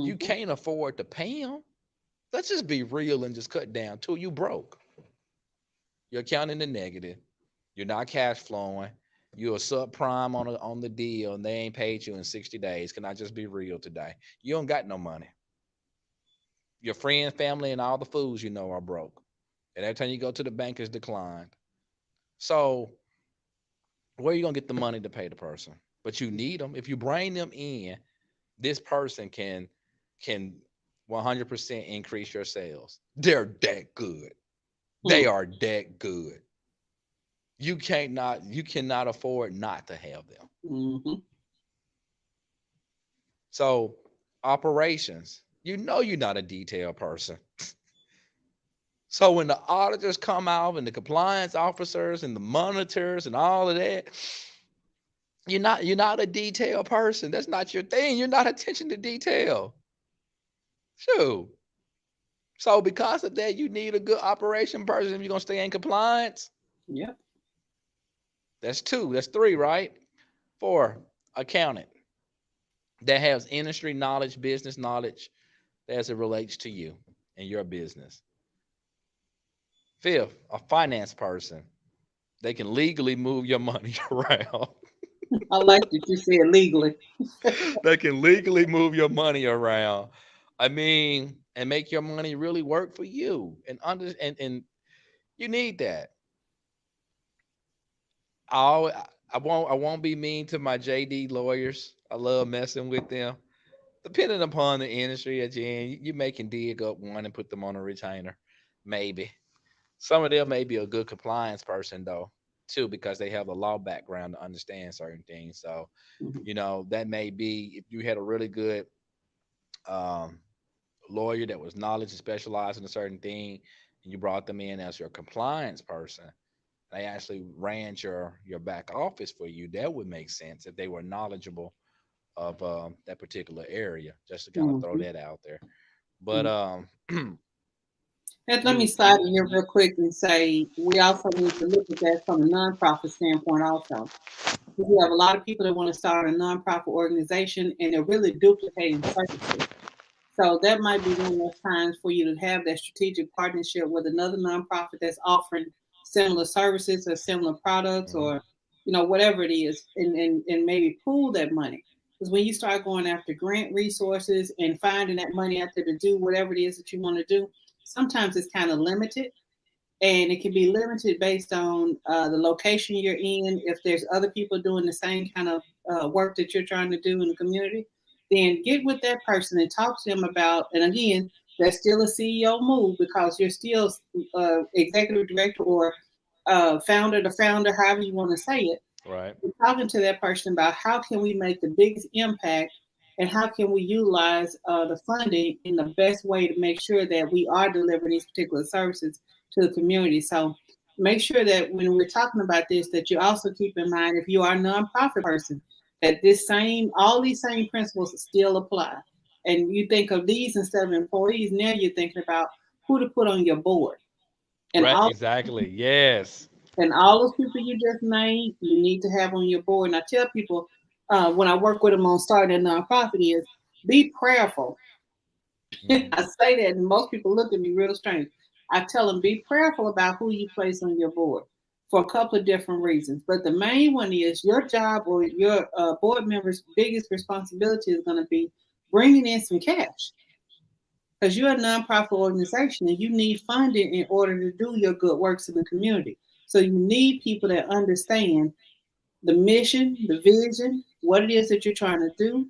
You Mm-hmm. can't afford to pay them. Let's just be real and just cut down till you broke. You're counting the negative. You're not cash flowing. You're a subprime on the deal, and they ain't paid you in 60 days. Can I just be real today? You don't got no money. Your friends, family, and all the fools you know are broke. And every time you go to the bank, it's declined. So where are you gonna get the money to pay the person? But you need them. If you bring them in, this person can 100% increase your sales. They're that good. They are that good. You cannot afford not to have them. Mm-hmm. So operations, you know you're not a detail person. So when the auditors come out and the compliance officers and the monitors and all of that, you're not a detail person. That's not your thing. You're not attention to detail. Sure. So because of that, you need a good operation person if you're gonna stay in compliance. Yep. That's two. That's three, right? Four, accountant that has industry knowledge, business knowledge as it relates to you and your business. Fifth, a finance person. They can legally move your money around. I like that you said legally. They can legally move your money around. I mean, and make your money really work for you. And you need that. I won't be mean to my JD lawyers. I love messing with them. Depending upon the industry that you're in, you may can dig up one and put them on a retainer. Maybe. Some of them may be a good compliance person though, too, because they have a law background to understand certain things. So, Mm-hmm. that may be if you had a really good um, lawyer that was knowledge and specialized in a certain thing, and you brought them in as your compliance person. They actually ran your back office for you. That would make sense if they were knowledgeable of that particular area. Just to kind of throw Mm-hmm. that out there. But And let me You slide in here real quick and say we also need to look at that from a nonprofit standpoint also. We have a lot of people that want to start a nonprofit organization and they're really duplicating services. So that might be one of those times for you to have that strategic partnership with another nonprofit that's offering similar services or similar products Mhm. or whatever it is, and maybe pool that money. Because when you start going after grant resources and finding that money out there to do whatever it is that you want to do, sometimes it's kind of limited, and it can be limited based on the location you're in. If there's other people doing the same kind of work that you're trying to do in the community, then get with that person and talk to them about. And again, that's still a CEO move because you're still executive director or founder, the founder, however you want to say it. Right. Talking to that person about how can we make the biggest impact and how can we utilize the funding in the best way to make sure that we are delivering these particular services to the community. So make sure that when we're talking about this, that you also keep in mind if you are a nonprofit person, that all these same principles still apply. And you think of these instead of employees, now you're thinking about who to put on your board. And Right. all Exactly. Yes. and all those people you just named, you need to have on your board. And I tell people when I work with them on starting a nonprofit is be prayerful. I Hmm. say that, and most people look at me real strange. I tell them be prayerful about who you place on your board for a couple of different reasons. But the main one is your job or your board member's biggest responsibility is going to be bringing in some cash because you're a nonprofit organization and you need funding in order to do your good works in the community. So you need people that understand the mission, the vision, what it is that you're trying to do,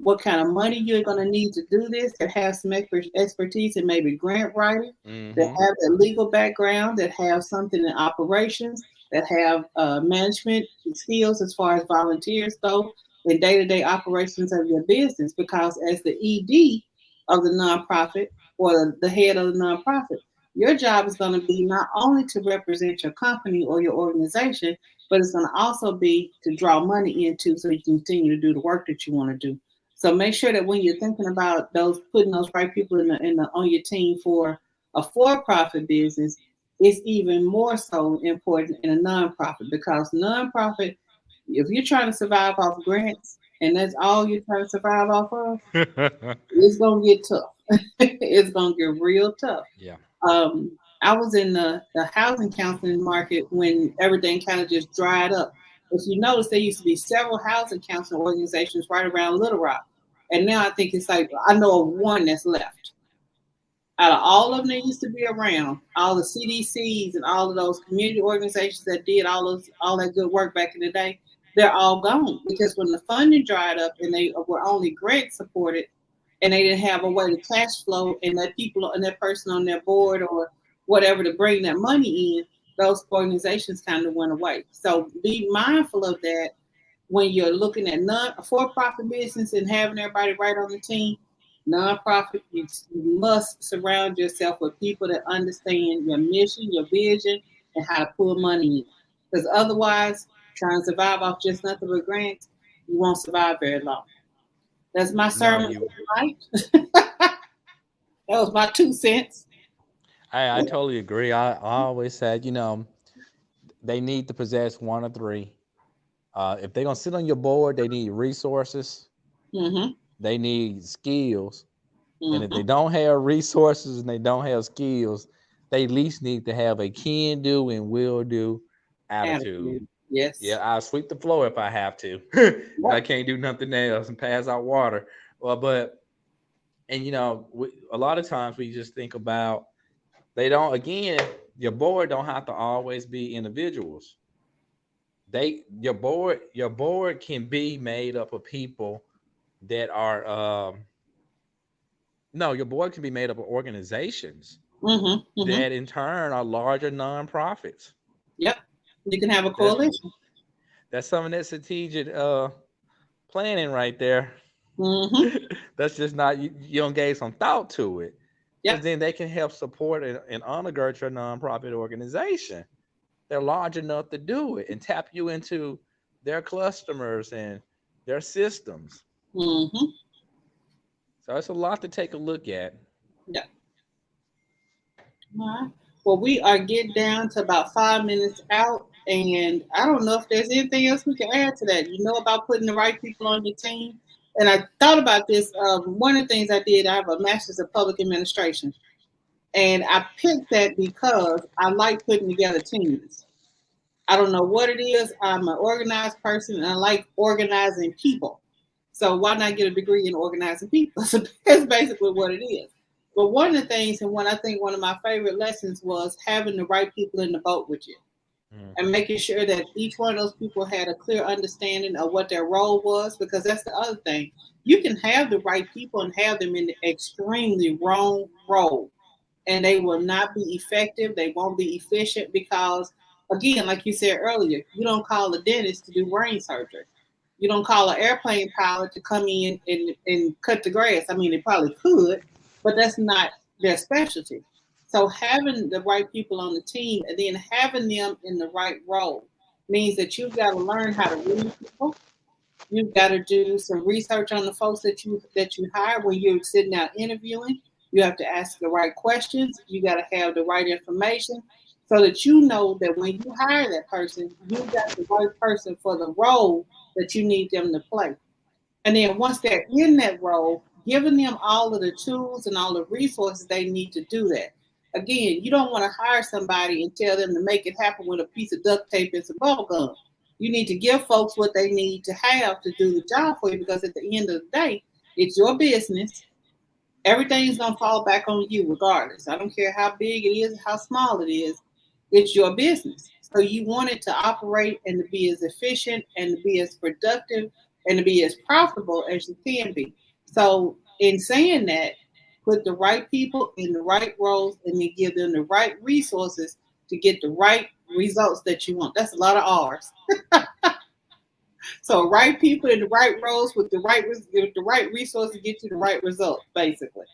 what kind of money you're going to need to do this, that have some expertise in maybe grant writing, that Hmm. have a legal background, that have something in operations, that have management skills as far as volunteers go in day-to-day operations of your business. Because as the ED of the nonprofit or the head of the nonprofit, your job is going to be not only to represent your company or your organization, but it's going to also be to draw money into so you can continue to do the work that you want to do. So make sure that when you're thinking about those putting those right people in the on your team for a for-profit business, it's even more so important in a nonprofit because nonprofit, if you're trying to survive off grants and that's all you're trying to survive off of, it's gonna get tough. It's gonna get real tough. Yeah. I was in the housing counseling market when everything kind of just dried up. If you notice, there used to be several housing counseling organizations right around Little Rock, and now I think it's like I know of one that's left. Out of all of them that used to be around, all the CDCs and all of those community organizations that did all that good work back in the day, they're all gone because when the funding dried up and they were only grant supported, and they didn't have a way to cash flow and that people and that person on their board or whatever to bring that money in, those organizations kind of went away. So be mindful of that when you're looking at non-for-profit business and having everybody right on the team. Nonprofit, you must surround yourself with people that understand your mission, your vision, and how to pull money in. Because otherwise, trying to survive off just nothing but grants, you won't survive very long. That's my No, sermon you. for tonight. That was my 2 cents. I totally agree. I always said, they need to possess one of three. If they're gonna sit on your board, they need resources, Mm-hmm. they need skills, and if Mm-hmm. they don't have resources and they don't have skills, they at least need to have a can do and will do attitude. Attitude. Yes. Yeah, I'll sweep the floor if I have to, if I Yep. can't do nothing else and pass out water. Well, but and a lot of times we just think about they don't. Again, your board don't have to always be individuals. Your board can be made up of people that are no, your board can be made up of organizations Mm-hmm. Mm-hmm. that in turn are larger nonprofits. Yep. You can have a That's coalition. that's some of that strategic planning right there. Mm-hmm. That's just not you don't gave some thought to it. Because Yep. then they can help support and undergird your nonprofit organization. They're large enough to do it and tap you into their customers and their systems. Mm-hmm. So it's a lot to take a look at. Yep. All right. Well, we are getting down to about 5 minutes out, and I don't know if there's anything else we can add to that. You know about putting the right people on your team, and I thought about this. One of the things I did, I have a master's of public administration, and I picked that because I like putting together teams. I don't know what it is. I'm an organized person and I like organizing people. So why not get a degree in organizing people? So that's basically what it is. But one of the things, and I think one of my favorite lessons was having the right people in the boat with you and Hmm. making sure that each one of those people had a clear understanding of what their role was, because that's the other thing. You can have the right people and have them in the extremely wrong role and they will not be effective. They won't be efficient because, again, like you said earlier, you don't call a dentist to do brain surgery. You don't call an airplane pilot to come in and cut the grass. I mean, they probably could, but that's not their specialty. So having the right people on the team and then having them in the right role means that you've got to learn how to read people. You've got to do some research on the folks that you hire when you're sitting out interviewing. You have to ask the right questions. You got to have the right information so that you know that when you hire that person, you got the right person for the role that you need them to play. And then once they're in that role, giving them all of the tools and all the resources they need to do that. Again, you don't want to hire somebody and tell them to make it happen with a piece of duct tape and some bubble gum. You need to give folks what they need to have to do the job for you because at the end of the day, it's your business. Everything's gonna fall back on you regardless. I don't care how big it is, how small it is. It's your business. So you want it to operate and to be as efficient and to be as productive and to be as profitable as you can be. So in saying that, put the right people in the right roles and then give them the right resources to get the right results that you want. That's a lot of R's. So right people in the right roles with the right resources get you the right results, basically.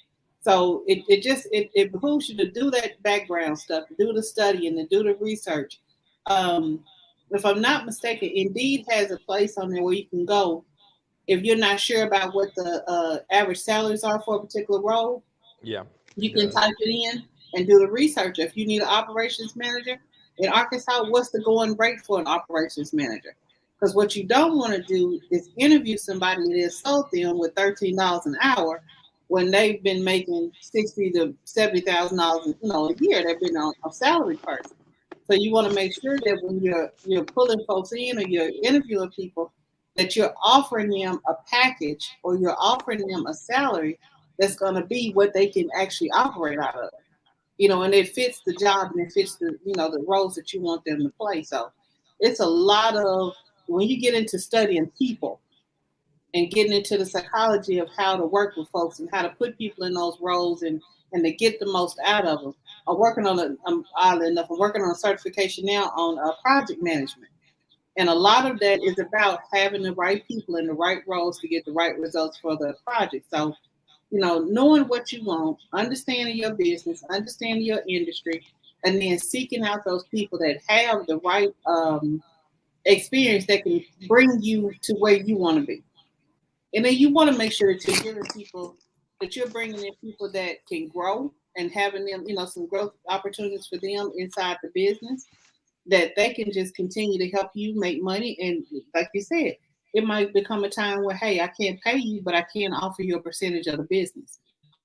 So it behooves you to do that background stuff, to do the study and to do the research. Um, if I'm not mistaken, Indeed has a place on there where you can go if you're not sure about what the average salaries are for a particular role. Yeah, You it can does. type it in and do the research. If you need an operations manager in Arkansas, what's the going rate for an operations manager? Because what you don't want to do is interview somebody that is sold them with $13 an hour when they've been making 60 to 70 thousand dollars, a year. They've been on a salary person. So you want to make sure that when you're pulling folks in or you're interviewing people, that you're offering them a package or you're offering them a salary that's going to be what they can actually operate out of. And it fits the job and it fits the roles that you want them to play. So it's a lot of when you get into studying people and getting into the psychology of how to work with folks and how to put people in those roles and to get the most out of them. I'm working on oddly enough, I'm working on a certification now on project management. And a lot of that is about having the right people in the right roles to get the right results for the project. So knowing what you want, understanding your business, understanding your industry, and then seeking out those people that have the right experience that can bring you to where you want to be. And then you want to make sure that you're giving people, that you're bringing in people that can grow and having them, some growth opportunities for them inside the business that they can just continue to help you make money. And like you said, it might become a time where, hey, I can't pay you, but I can offer you a percentage of the business.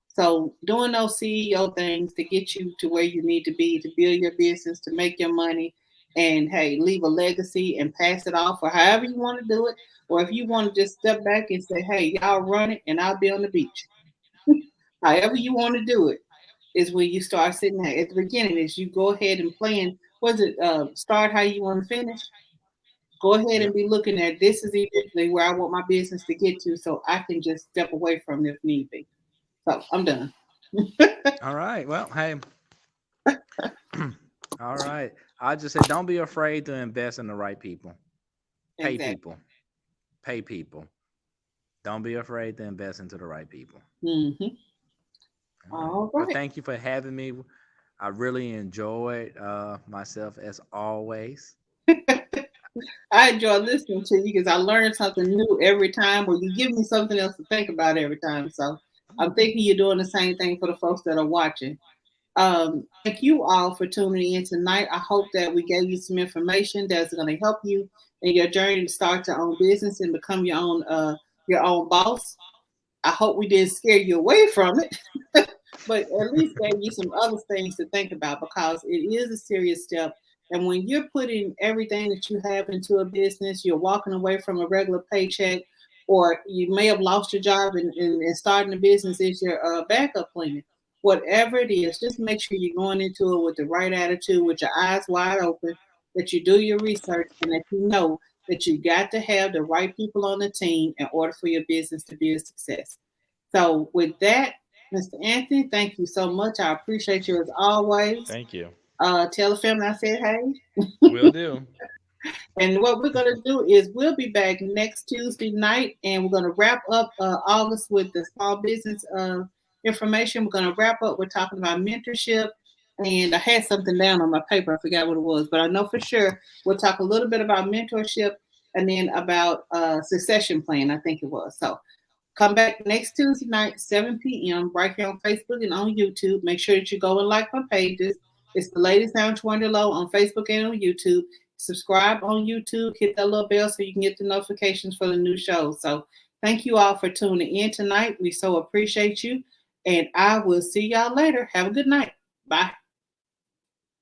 So doing those CEO things to get you to where you need to be to build your business, to make your money, and hey, leave a legacy and pass it off, or however you want to do it. Or if you want to just step back and say, hey, y'all run it and I'll be on the beach. However you want to do it is when you start sitting there at the beginning. Is you go ahead and plan. Was it start how you want to finish? Go ahead and Yep. be looking at this is eventually where I want my business to get to, so I can just step away from it if need be. So I'm done. All right. Well, hey. All right. I just said, don't be afraid to invest in the right people. Pay Exactly. people. Pay people. Don't be afraid to invest into the right people. Hmm. All right. All Well, right. thank you for having me. I really enjoyed myself as always. I enjoy listening to you because I learn something new every time, or you give me something else to think about every time. So I'm thinking you're doing the same thing for the folks that are watching. Thank you all for tuning in tonight. I hope that we gave you some information that's going to help you in your journey to start your own business and become your own boss. I hope we didn't scare you away from it, but at least gave you some other things to think about because it is a serious step. And when you're putting everything that you have into a business, you're walking away from a regular paycheck, or you may have lost your job and starting a business is your backup plan. Whatever it is, just make sure you're going into it with the right attitude, with your eyes wide open, that you do your research, and that you know that you got to have the right people on the team in order for your business to be a success. So, with that, Mr. Anthony, thank you so much. I appreciate you as always. Thank you. Tell the family I said hey. Will do. And what we're going to do is we'll be back next Tuesday night and we're going to wrap up August with the small business information. We're going to wrap up. We're talking about mentorship. And I had something down on my paper. I forgot what it was, but I know for sure we'll talk a little bit about mentorship and then about succession plan, I think it was. So come back next Tuesday night, 7 p.m., right here on Facebook and on YouTube. Make sure that you go and like my pages. It's the Lady Sound Low on Facebook and on YouTube. Subscribe on YouTube, hit that little bell so you can get the notifications for the new shows. So thank you all for tuning in tonight. We so appreciate you. And I will see y'all later. Have a good night. Bye.